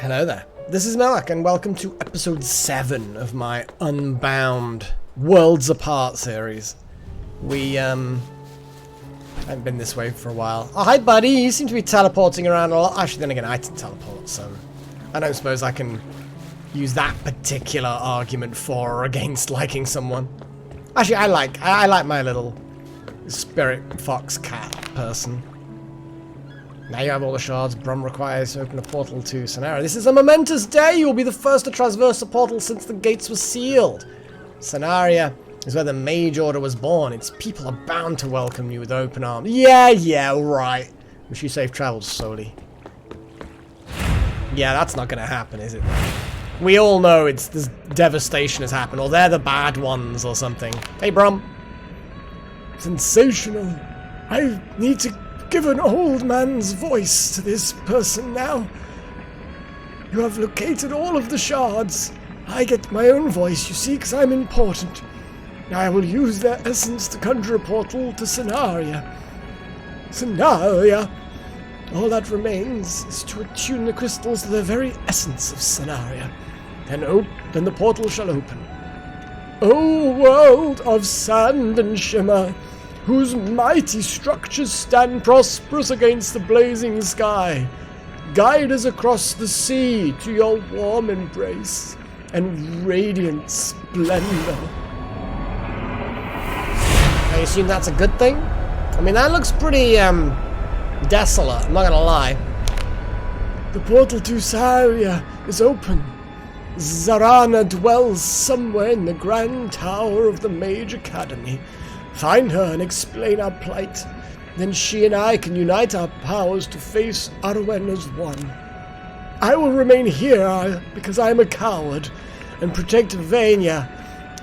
Hello there. This is Melak, and welcome to episode 7 of my Unbound Worlds Apart series. We, haven't been this way for a while. Oh, hi buddy, you seem to be teleporting around a lot. Actually, then again, I can teleport, so I don't suppose I can use that particular argument for or against liking someone. Actually, I like my little spirit fox cat person. Now you have all the shards Brom requires to open a portal to Scenaria. This is a momentous day! You will be the first to traverse the portal since the gates were sealed. Scenaria is where the Mage Order was born. Its people are bound to welcome you with open arms. Yeah, right. Wish you safe travels, Soli. Yeah, that's not gonna happen, is it? We all know this devastation has happened, or they're the bad ones or something. Hey, Brom. Sensational. I need to give an old man's voice to this person now. You have located all of the shards. I get my own voice, you see, because I'm important. I will use their essence to conjure a portal to Scenaria. Scenaria! All that remains is to attune the crystals to the very essence of Scenaria. Then the portal shall open. O world of sand and shimmer, whose mighty structures stand prosperous against the blazing sky, guide us across the sea to your warm embrace and radiant splendor. I assume that's a good thing? I mean, that looks pretty, desolate, I'm not gonna lie. The portal to Scenaria is open. Zarana dwells somewhere in the grand tower of the Mage Academy. Find her and explain our plight. Then she and I can unite our powers to face Arwen as one. I will remain here because I am a coward and protect Vania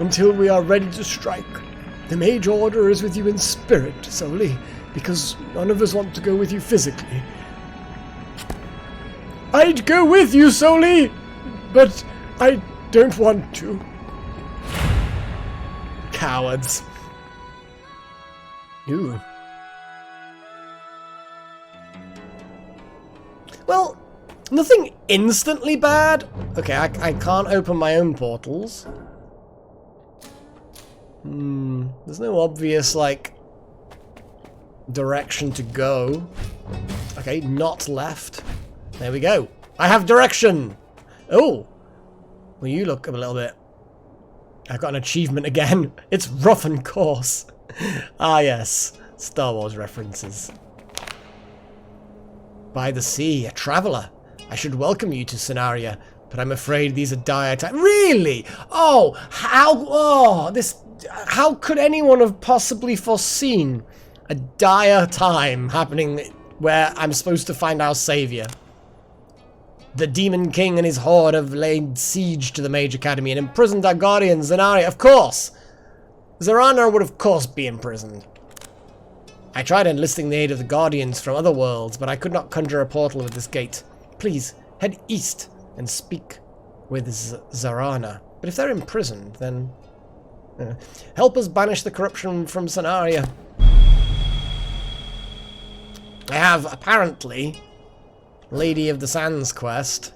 until we are ready to strike. The Mage Order is with you in spirit, Soli, because none of us want to go with you physically. I'd go with you, Soli, but I don't want to. Cowards. Ooh. Well, nothing instantly bad. Okay, I can't open my own portals. There's no obvious, like, direction to go. Okay, not left. There we go. I have direction! Oh! Well, you look a little bit... I've got an achievement again. It's rough and coarse. Ah, yes. Star Wars references. By the sea, a traveller. I should welcome you to Scenaria, but I'm afraid these are dire times. Really? Oh, how... Oh, this... How could anyone have possibly foreseen a dire time happening where I'm supposed to find our savior? The Demon King and his horde have laid siege to the Mage Academy and imprisoned our guardian, Scenaria. Of course! Zarana would of course be imprisoned. I tried enlisting the aid of the Guardians from other worlds, but I could not conjure a portal with this gate. Please, head east and speak with Zarana. But if they're imprisoned, then... help us banish the corruption from Scenaria. I have, apparently, Lady of the Sands quest.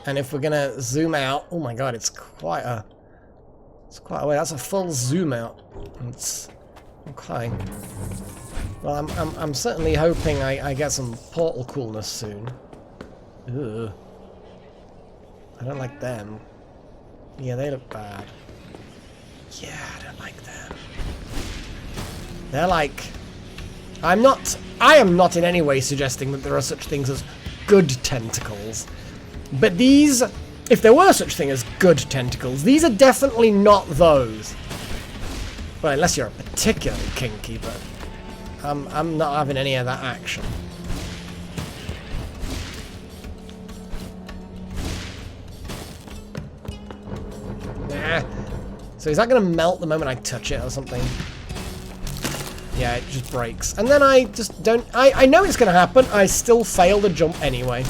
And if we're gonna zoom out... Oh my god, it's quite a way. That's a full zoom out. It's okay. Well, I'm certainly hoping I get some portal coolness soon. Ugh. I don't like them. Yeah, they look bad. Yeah, I don't like them. They're like... I am not in any way suggesting that there are such things as good tentacles. But these... If there were such thing as good tentacles, these are definitely not those. Well, unless you're particularly kinky, but I'm not having any of that action. Nah. So is that going to melt the moment I touch it or something? Yeah, it just breaks. And then I just don't... I know it's going to happen. I still fail the jump anyway.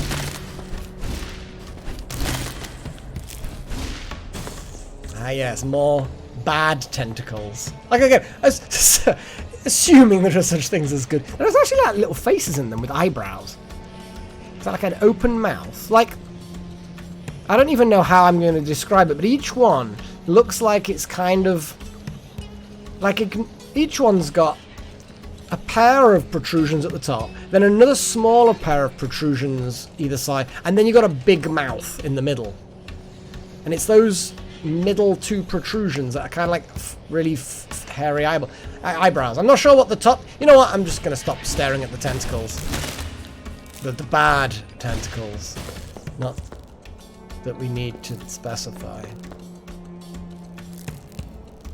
Ah, yes, more bad tentacles. Like, again, assuming there are such things as good. There's actually, like, little faces in them with eyebrows. Is that like an open mouth? Like, I don't even know how I'm going to describe it, but each one looks like it's kind of... like each one's got a pair of protrusions at the top, then another smaller pair of protrusions either side, and then you've got a big mouth in the middle. And it's those middle two protrusions that are kind of like really hairy eyebrows. I'm not sure what the top... You know what? I'm just going to stop staring at the tentacles. The bad tentacles. Not that we need to specify.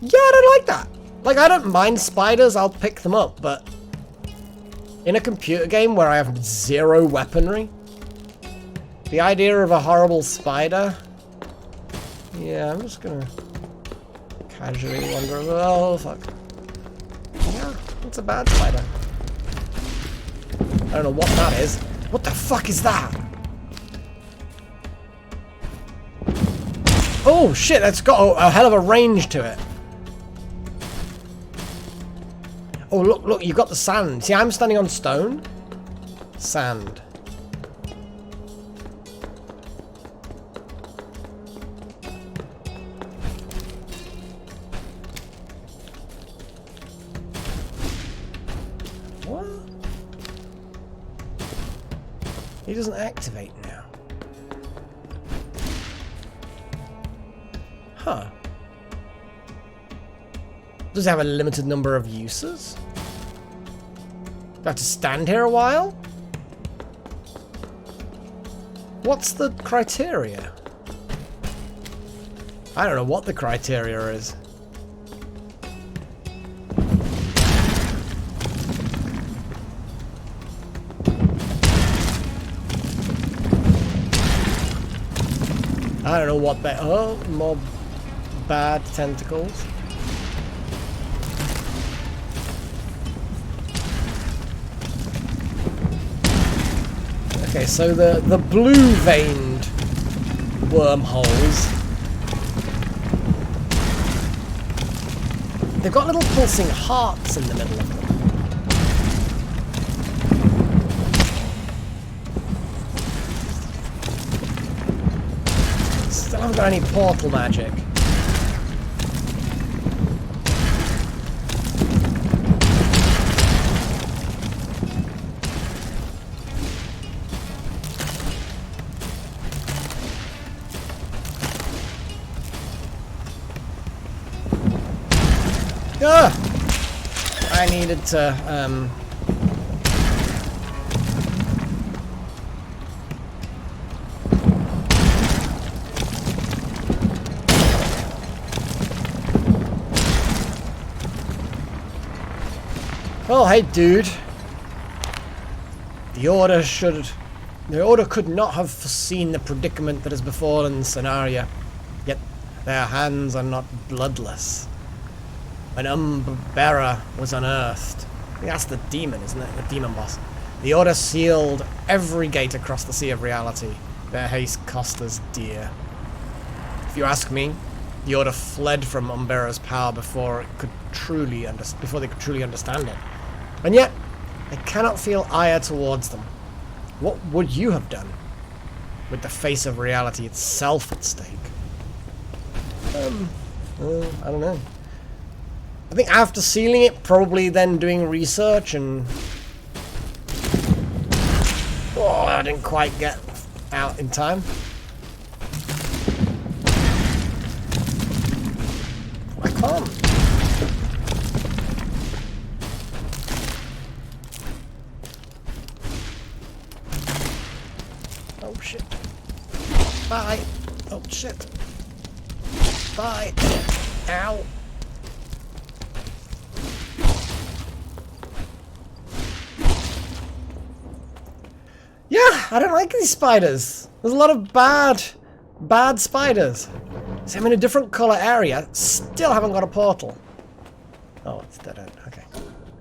Yeah, I don't like that. Like, I don't mind spiders, I'll pick them up, but in a computer game where I have zero weaponry, the idea of a horrible spider... Yeah, I'm just gonna casually wander... Oh, fuck. Yeah, it's a bad spider. I don't know what that is. What the fuck is that? Oh, shit, that's got a hell of a range to it. Oh, look, you've got the sand. See, I'm standing on stone. Sand. What? He doesn't activate now. Huh. Does it have a limited number of uses? Do I have to stand here a while? What's the criteria? I don't know what the criteria is. I don't know what they... Oh, more bad tentacles. Okay, so the blue-veined wormholes, they've got little pulsing hearts in the middle of them. Still haven't got any portal magic. I needed to, Well, hey, dude. The Order could not have foreseen the predicament that has befallen Scenaria, yet their hands are not bloodless. When Umbera was unearthed, I think that's the demon, isn't it? The demon boss. The Order sealed every gate across the Sea of Reality. Their haste cost us dear. If you ask me, the Order fled from Umbera's power before they could truly understand it. And yet, I cannot feel ire towards them. What would you have done with the face of reality itself at stake? I don't know. I think after sealing it, probably then doing research and... Oh, I didn't quite get out in time. I can't. Oh shit. Bye. Oh shit. Bye. Ow. Yeah, I don't like these spiders. There's a lot of bad spiders. So I'm in a different color area. Still haven't got a portal. Oh, it's dead end. Okay.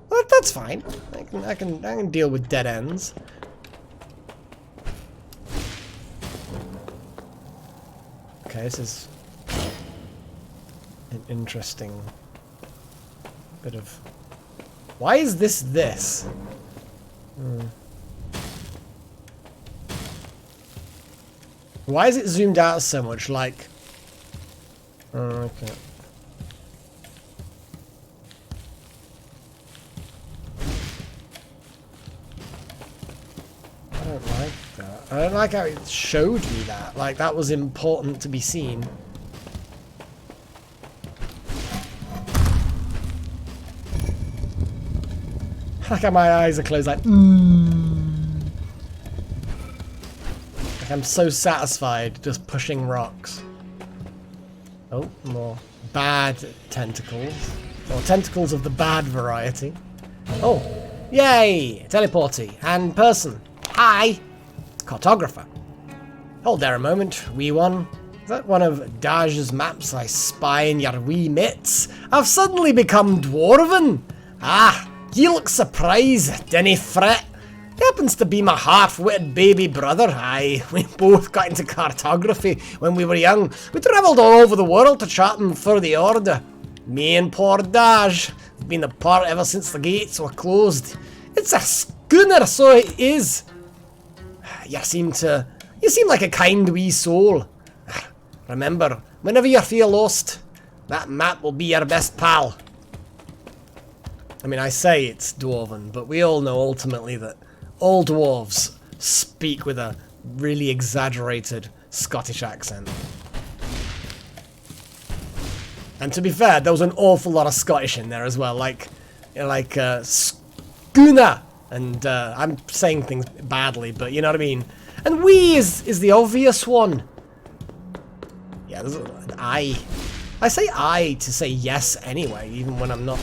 Well, that's fine. I can deal with dead ends. Okay, this is an interesting bit of... Why is this? Why is it zoomed out so much? Like... Oh, okay. I don't like that. I don't like how it showed me that. Like, that was important to be seen. Like how my eyes are closed, like, Like I'm so satisfied just pushing rocks. Oh, more bad tentacles. Or tentacles of the bad variety. Oh, yay! Teleporty and person. Hi! Cartographer. Hold there a moment, wee one. Is that one of Daj's maps I spy in your wee mitts? I've suddenly become dwarven. Ah! You look surprised, dinna fret. He happens to be my half-witted baby brother. Aye, we both got into cartography when we were young. We travelled all over the world to Chatham for the order. Me and poor Daj have been apart ever since the gates were closed. It's a schooner, so it is. You seem like a kind wee soul. Remember, whenever you feel lost, that map will be your best pal. I mean, I say it's dwarven, but we all know ultimately that all dwarves speak with a really exaggerated Scottish accent. And to be fair, there was an awful lot of Scottish in there as well, like schooner, and I'm saying things badly, but you know what I mean. And we is the obvious one. Yeah, there's an I. I say I to say yes anyway, even when I'm not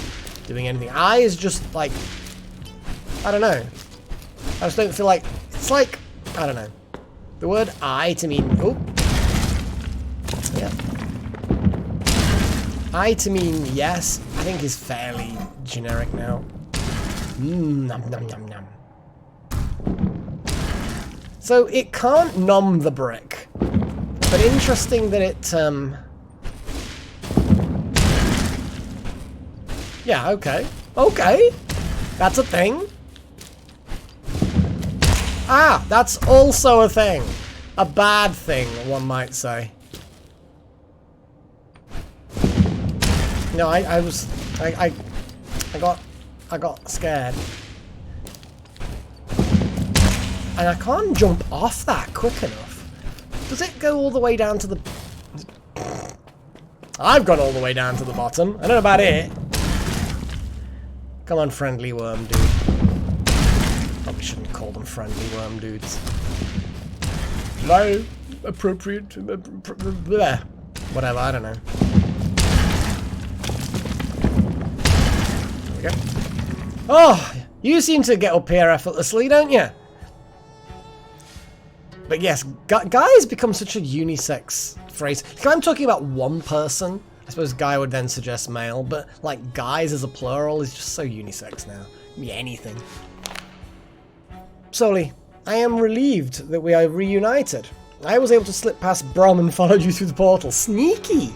doing anything. I is just like, I don't know. I just don't feel like, it's like, I don't know. The word I to mean, oh. Yeah. I to mean yes, I think is fairly generic now. Nom nom nom nom. So it can't nom the brick. But interesting that it, yeah, okay. Okay. That's a thing. Ah, that's also a thing. A bad thing, one might say. No, I got scared. And I can't jump off that quick enough. Does it go all the way down to the... I've gone all the way down to the bottom. I don't know about it. Come on, friendly worm dude. Probably shouldn't call them friendly worm dudes. No, appropriate. Whatever, I don't know. There we go. Oh, you seem to get up here effortlessly, don't you? But yes, guys become such a unisex phrase. If I'm talking about one person, I suppose guy would then suggest male, but like guys as a plural is just so unisex now. It can be anything. Soli, I am relieved that we are reunited. I was able to slip past Brom and followed you through the portal. Sneaky!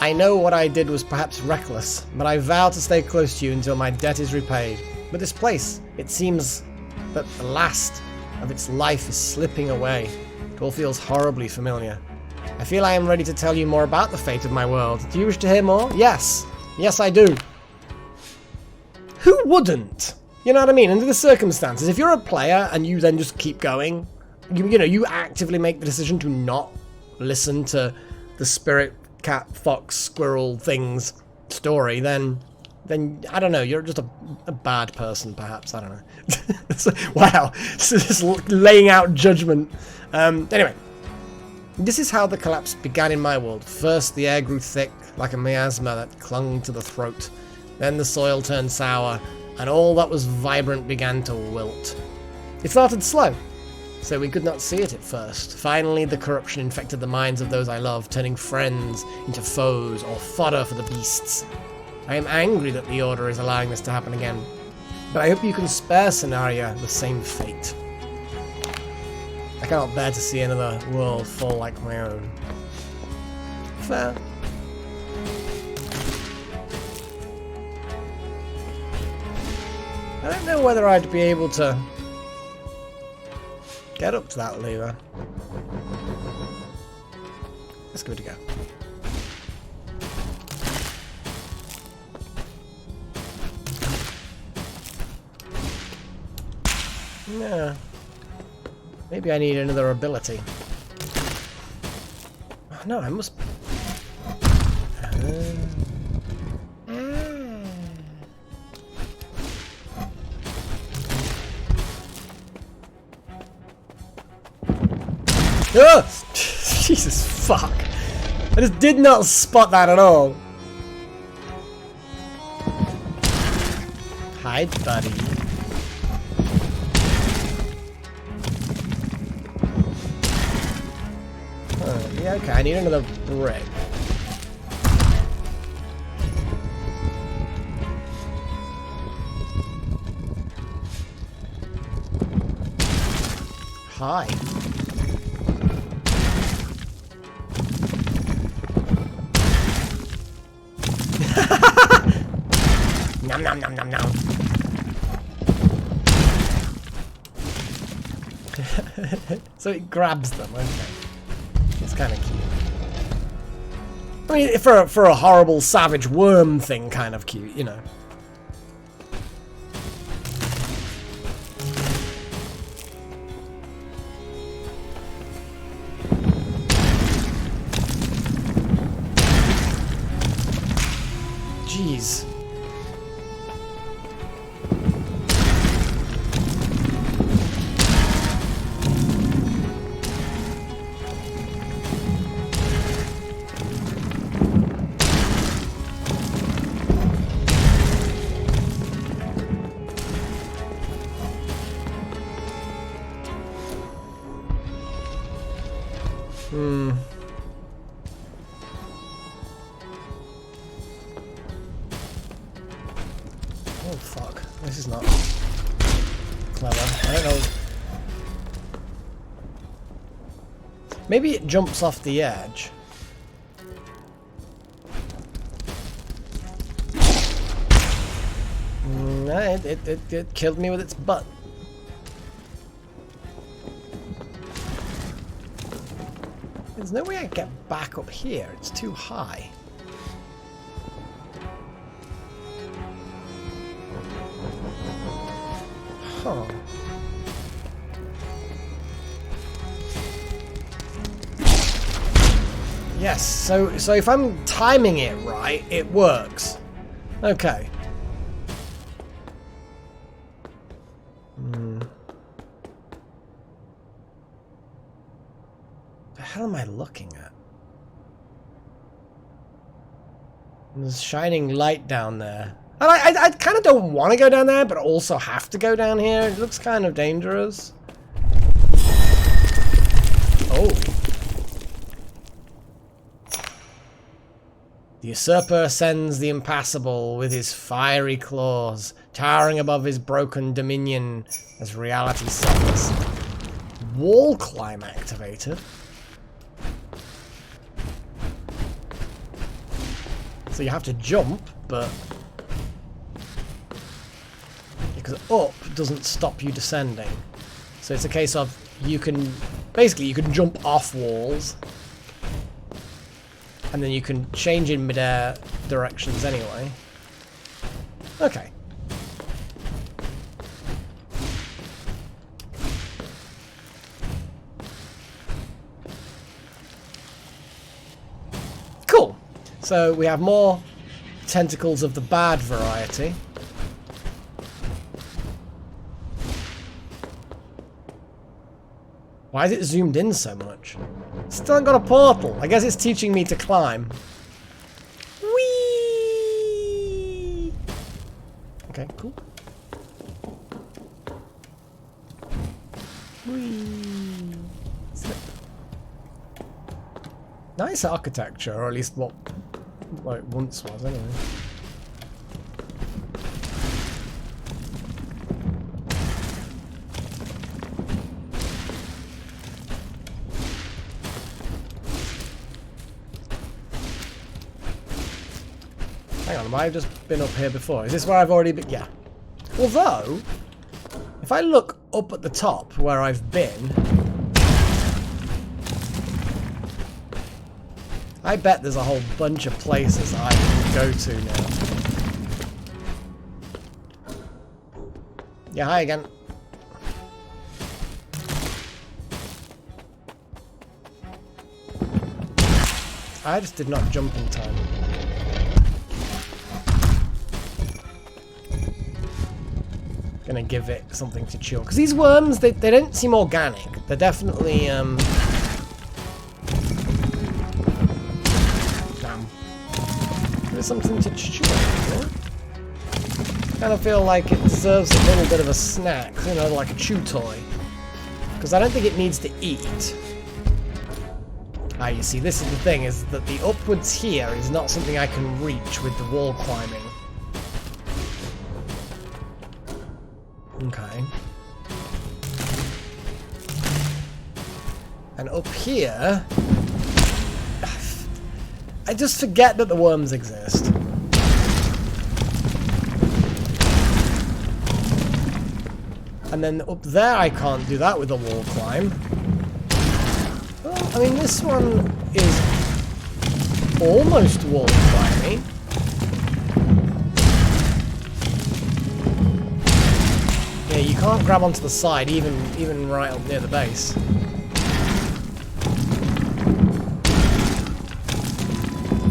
I know what I did was perhaps reckless, but I vow to stay close to you until my debt is repaid. But this place, it seems that the last of its life is slipping away. It all feels horribly familiar. I feel I am ready to tell you more about the fate of my world. Do you wish to hear more? Yes. Yes, I do. Who wouldn't? You know what I mean? Under the circumstances, if you're a player and you then just keep going, you know, you actively make the decision to not listen to the spirit, cat, fox, squirrel things story, then I don't know, you're just a bad person, perhaps. I don't know. Wow. Just laying out judgment. Anyway. This is how the collapse began in my world. First, the air grew thick, like a miasma that clung to the throat. Then the soil turned sour, and all that was vibrant began to wilt. It started slow, so we could not see it at first. Finally, the corruption infected the minds of those I loved, turning friends into foes or fodder for the beasts. I am angry that the Order is allowing this to happen again, but I hope you can spare Scenaria the same fate. I cannot bear to see another world fall like my own. Fair. I don't know whether I'd be able to get up to that lever. Let's give it a go. Yeah. Maybe I need another ability. Oh, no, I must... Oh! Jesus fuck. I just did not spot that at all. Hide, buddy. Oh, yeah, okay, I need another brick. Hi. Nom nom nom nom nom. So it grabs them, okay. It's kind of cute. I mean, for a horrible savage worm thing, kind of cute, you know. Jeez. Oh fuck, this is not clever. I don't know. Maybe it jumps off the edge. No, it killed me with its butt. There's no way I can get back up here. It's too high. Huh. Yes, so if I'm timing it right, it works. Okay. The hell am I looking at? There's shining light down there. And I kind of don't want to go down there, but also have to go down here. It looks kind of dangerous. Oh. The usurper ascends the impassable with his fiery claws, towering above his broken dominion as reality suffers. Wall climb activated. So you have to jump, but... because up doesn't stop you descending. So it's a case of you can... basically, you can jump off walls. And then you can change in midair directions anyway. Okay. Cool. So we have more tentacles of the bad variety. Why is it zoomed in so much? Still haven't got a portal. I guess it's teaching me to climb. Whee! Okay, cool. Whee! Slip. Nice architecture, or at least what it once was, anyway. Hang on, I've just been up here before. Is this where I've already been? Yeah. Although, if I look up at the top where I've been, I bet there's a whole bunch of places I can go to now. Yeah, hi again. I just did not jump in time. Gonna give it something to chew. Because these worms, they don't seem organic. They're definitely, Damn. There's something to chew on, kind of feel like it deserves a little bit of a snack. You know, like a chew toy. Because I don't think it needs to eat. Ah, you see, this is the thing, is that the upwards here is not something I can reach with the wall climbing. Okay. And up here... I just forget that the worms exist. And then up there I can't do that with a wall climb. Well, I mean, this one is almost wall climbing. Yeah, you can't grab onto the side, even right up near the base.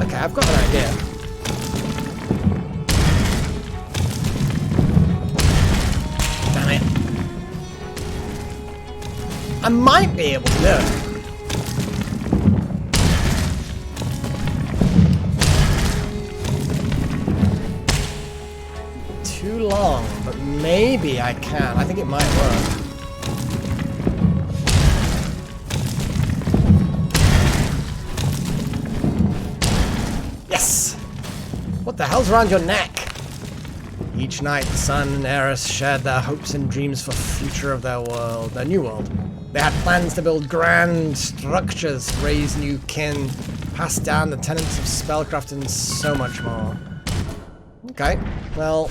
Okay, I've got an idea. Damn it. I might be able to do it. Too long, but maybe I can. I think it might work. Yes! What the hell's around your neck? Each night, the son and heiress shared their hopes and dreams for the future of their world, their new world. They had plans to build grand structures, raise new kin, pass down the tenets of spellcraft, and so much more. Okay, well,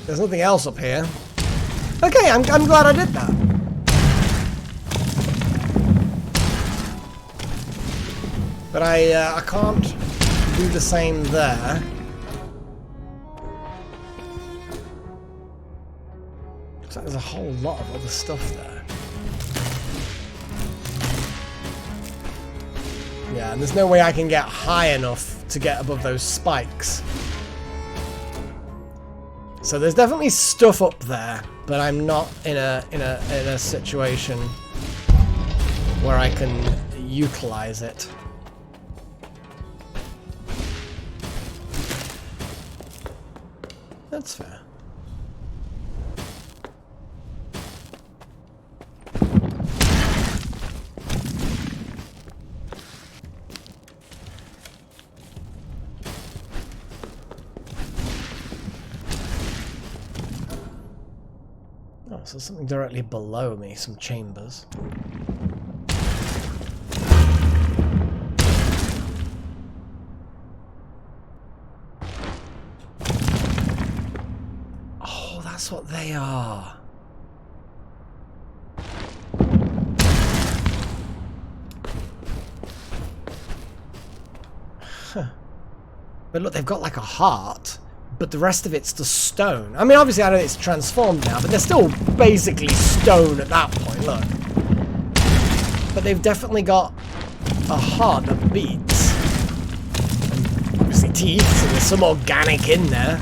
there's nothing else up here. Okay, I'm glad I did that. But I can't do the same there. So there's a whole lot of other stuff there. Yeah, and there's no way I can get high enough to get above those spikes. So there's definitely stuff up there, but I'm not in a situation where I can utilize it. That's fair. Oh, so something directly below me, some chambers. Oh, that's what they are. Huh. But look, they've got like a heart. But the rest of it's the stone. I mean, obviously I know it's transformed now, but they're still basically stone at that point, look. But they've definitely got a heart that beats. And obviously teeth, so there's some organic in there.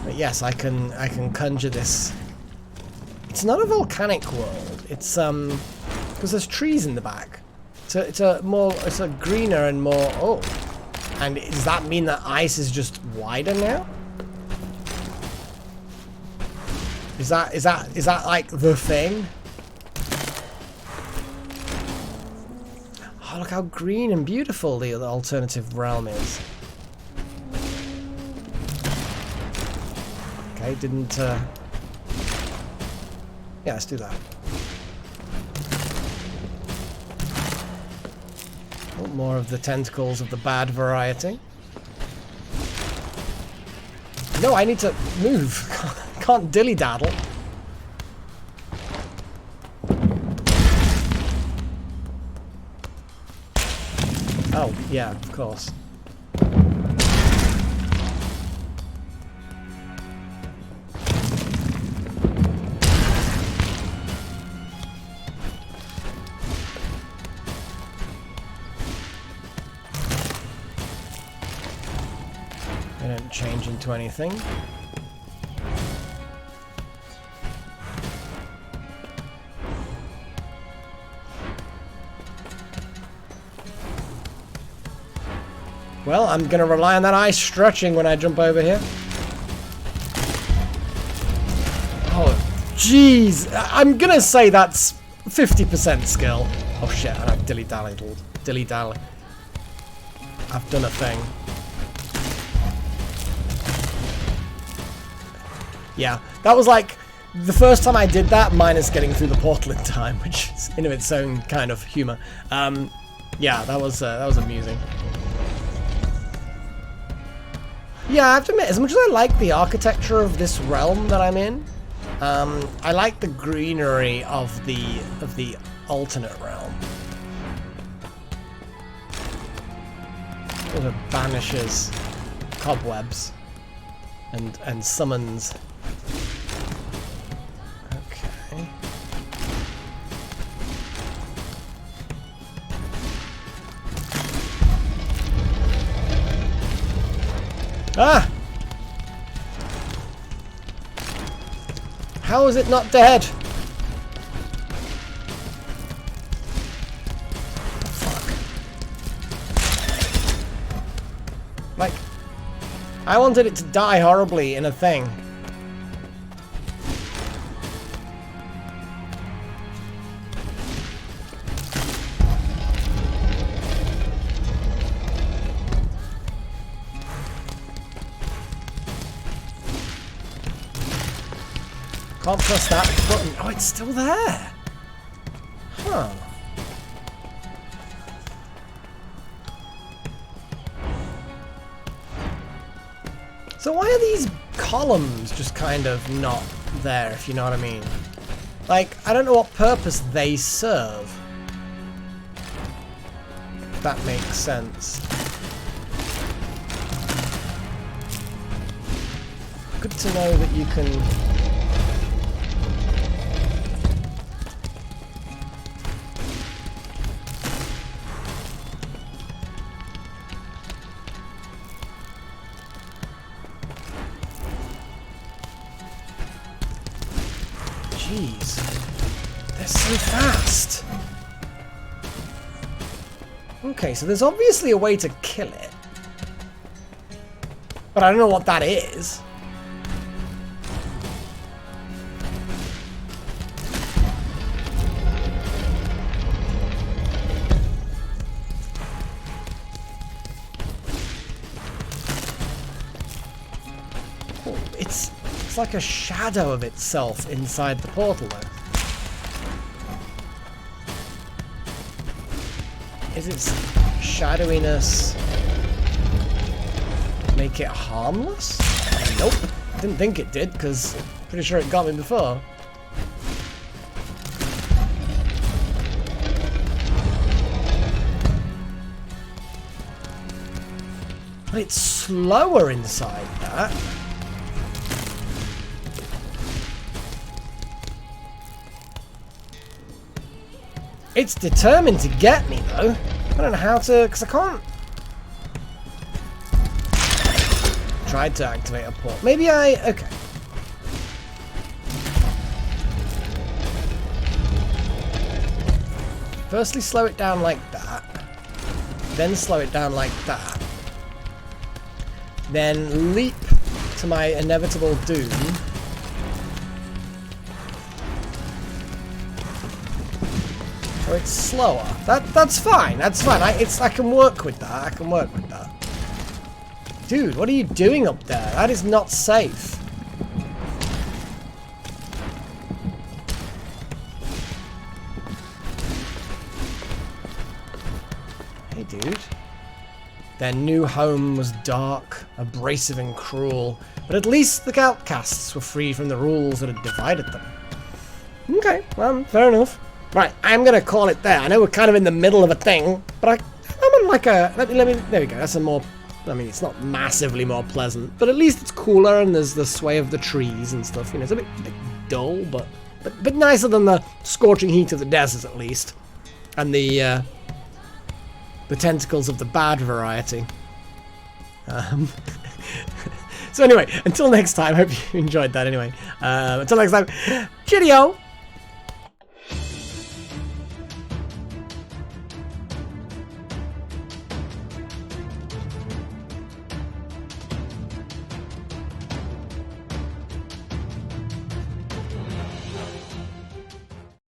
But yes, I can conjure this. It's not a volcanic world. It's because there's trees in the back, so it's a greener and more. Oh, and does that mean that ice is just wider now? Is that like the thing? Oh, look how green and beautiful the alternative realm is. Okay, didn't. Yeah, let's do that. More of the tentacles of the bad variety. No, I need to move. Can't dilly-daddle. Oh, yeah, of course. They don't change into anything. Well, I'm going to rely on that ice stretching when I jump over here. Oh, jeez. I'm going to say that's 50% skill. Oh, shit. I've dilly-dallied. Dilly-dally. I've done a thing. Yeah, that was like the first time I did that, minus getting through the portal in time, which is in its own kind of humor. Yeah, that was amusing. Yeah, I have to admit, as much as I like the architecture of this realm that I'm in, I like the greenery of the alternate realm. Sort of banishes cobwebs and summons. Okay. Ah! How is it not dead? Fuck. Like, I wanted it to die horribly in a thing. Can't press that button. Oh, it's still there. Huh. So why are these columns just kind of not there, if you know what I mean? Like, I don't know what purpose they serve. If that makes sense. Good to know that you can... Jeez, they're so fast. Okay, so there's obviously a way to kill it. But I don't know what that is. Oh, it's like a shadow of itself inside the portal though. Is its shadowiness make it harmless? Nope. Didn't think it did, because pretty sure it got me before. But it's slower inside that. It's determined to get me, though. I don't know how to, because I can't. Tried to activate a port. Maybe okay. Firstly, slow it down like that. Then slow it down like that. Then leap to my inevitable doom. So it's slower. That's fine. That's fine. I can work with that. I can work with that. Dude, what are you doing up there? That is not safe. Hey, dude. Their new home was dark, abrasive and cruel, but at least the outcasts were free from the rules that had divided them. Okay, well, fair enough. Right, I'm gonna call it there. I know we're kind of in the middle of a thing, but I'm like a... Let me... There we go. That's a more... I mean, it's not massively more pleasant, but at least it's cooler and there's the sway of the trees and stuff. You know, it's a bit dull, but nicer than the scorching heat of the desert, at least. And the tentacles of the bad variety. So anyway, until next time, hope you enjoyed that anyway. Until next time, cheerio!